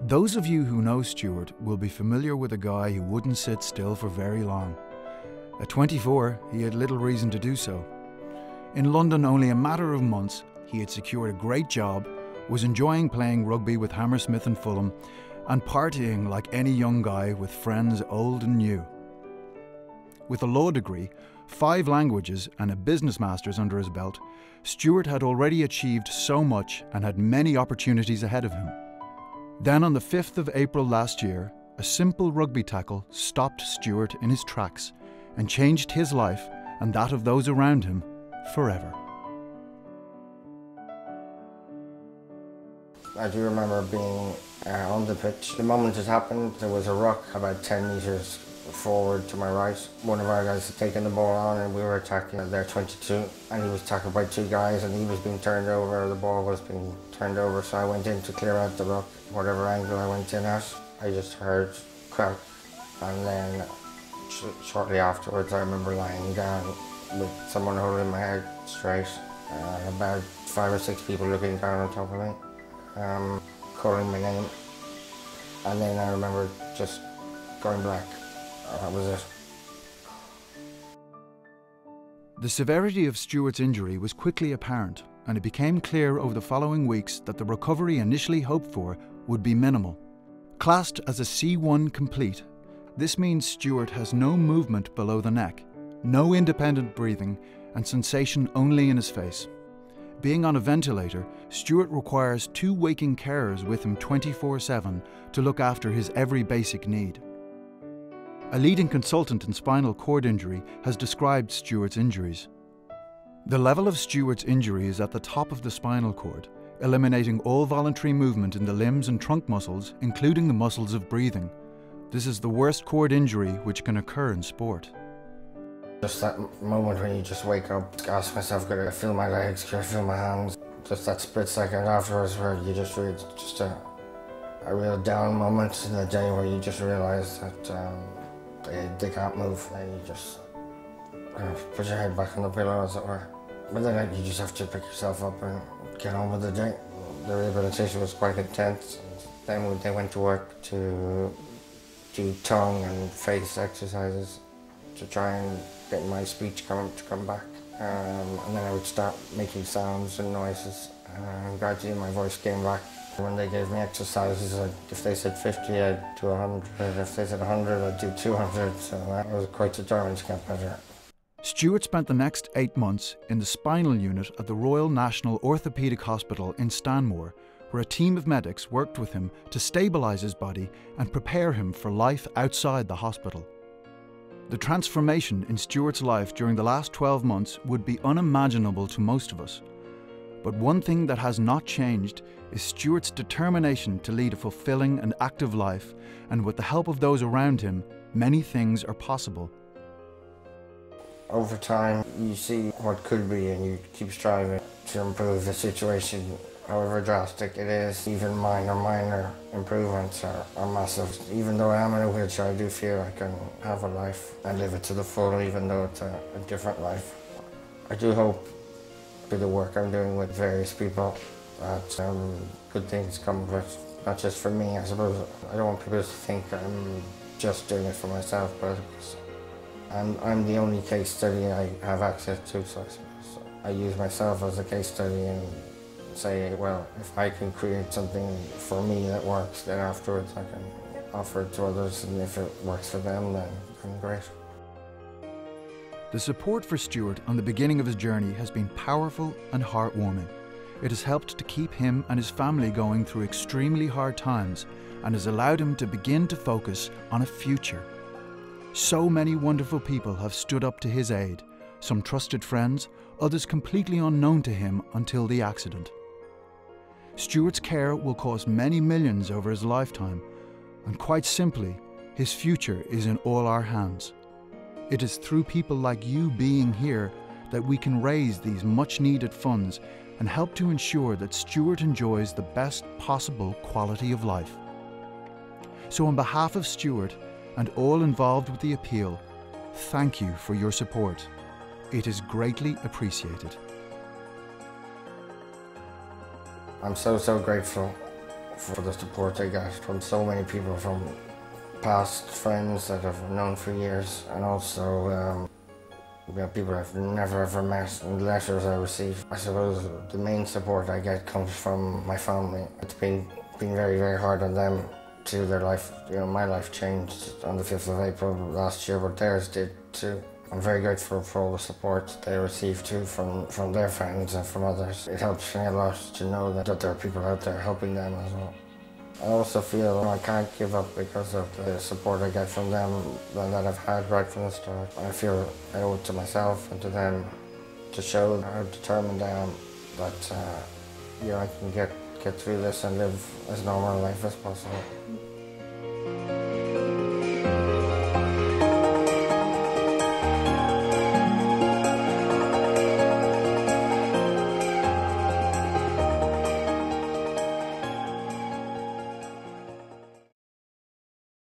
Those of you who know Stuart will be familiar with a guy who wouldn't sit still for very long. At 24, he had little reason to do so. In London, only a matter of months, he had secured a great job, was enjoying playing rugby with Hammersmith and Fulham, and partying like any young guy with friends old and new. With a law degree, 5 languages and a business master's under his belt, Stuart had already achieved so much and had many opportunities ahead of him. Then on the 5th of April last year, a simple rugby tackle stopped Stuart in his tracks and changed his life and that of those around him forever. I do remember being on the pitch. The moment it happened, there was a ruck about 10 metres forward to my right. One of our guys had taken the ball on and we were attacking their 22, and he was tackled by 2 guys and he was being turned over, the ball was being turned over, so I went in to clear out the ruck. Whatever angle I went in at, I just heard crack, and then shortly afterwards I remember lying down with someone holding my head straight, about 5 or 6 people looking down on top of me, calling my name, and then I remember just going black. That was it. The severity of Stuart's injury was quickly apparent, and it became clear over the following weeks that the recovery initially hoped for would be minimal. Classed as a C1 complete, this means Stuart has no movement below the neck, no independent breathing, and sensation only in his face. Being on a ventilator, Stuart requires 2 waking carers with him 24/7 to look after his every basic need. A leading consultant in spinal cord injury has described Stuart's injuries. The level of Stuart's injury is at the top of the spinal cord, eliminating all voluntary movement in the limbs and trunk muscles, including the muscles of breathing. This is the worst cord injury which can occur in sport. Just that moment when you just wake up, ask myself, could I feel my legs, could I feel my hands? Just that split second afterwards where you just really, just a real down moment in the day where you just realise that they can't move, and you just put your head back on the pillow, as it were. But then you just have to pick yourself up and get on with the day. The rehabilitation was quite intense. Then they went to work to do tongue and face exercises to try and get my speech to come back. And then I would start making sounds and noises, and gradually my voice came back. When they gave me exercises, if they said 50, I'd do 100. If they said 100, I'd do 200. So I was quite determined to get better. Stuart spent the next 8 months in the spinal unit at the Royal National Orthopaedic Hospital in Stanmore, where a team of medics worked with him to stabilise his body and prepare him for life outside the hospital. The transformation in Stuart's life during the last 12 months would be unimaginable to most of us. But one thing that has not changed is Stuart's determination to lead a fulfilling and active life, and with the help of those around him, many things are possible. Over time, you see what could be and you keep striving to improve the situation, however drastic it is. Even minor improvements are massive. Even though I am in a wheelchair, I do feel I can have a life and live it to the full, even though it's a different life. I do hope through the work I'm doing with various people that good things come of it, not just for me, I suppose. I don't want people to think I'm just doing it for myself, but I'm the only case study I have access to, so I suppose I use myself as a case study and say, well, if I can create something for me that works, then afterwards I can offer it to others, and if it works for them, then great. The support for Stuart on the beginning of his journey has been powerful and heartwarming. It has helped to keep him and his family going through extremely hard times and has allowed him to begin to focus on a future. So many wonderful people have stood up to his aid, some trusted friends, others completely unknown to him until the accident. Stuart's care will cost many millions over his lifetime, and quite simply, his future is in all our hands. It is through people like you being here that we can raise these much-needed funds and help to ensure that Stuart enjoys the best possible quality of life. So on behalf of Stuart and all involved with the appeal, thank you for your support. It is greatly appreciated. I'm so grateful for the support I got from so many people, from past friends that I've known for years, and also people I've never ever met, and letters I receive. I suppose the main support I get comes from my family. It's been very, very hard on them too. Their life, my life changed on the 5th of April last year, but theirs did too. I'm very grateful for all the support they receive too from their friends and from others. It helps me a lot to know that there are people out there helping them as well. I also feel I can't give up because of the support I get from them and that I've had right from the start. I feel I owe it to myself and to them to show how determined I am that I can get through this and live as normal a life as possible.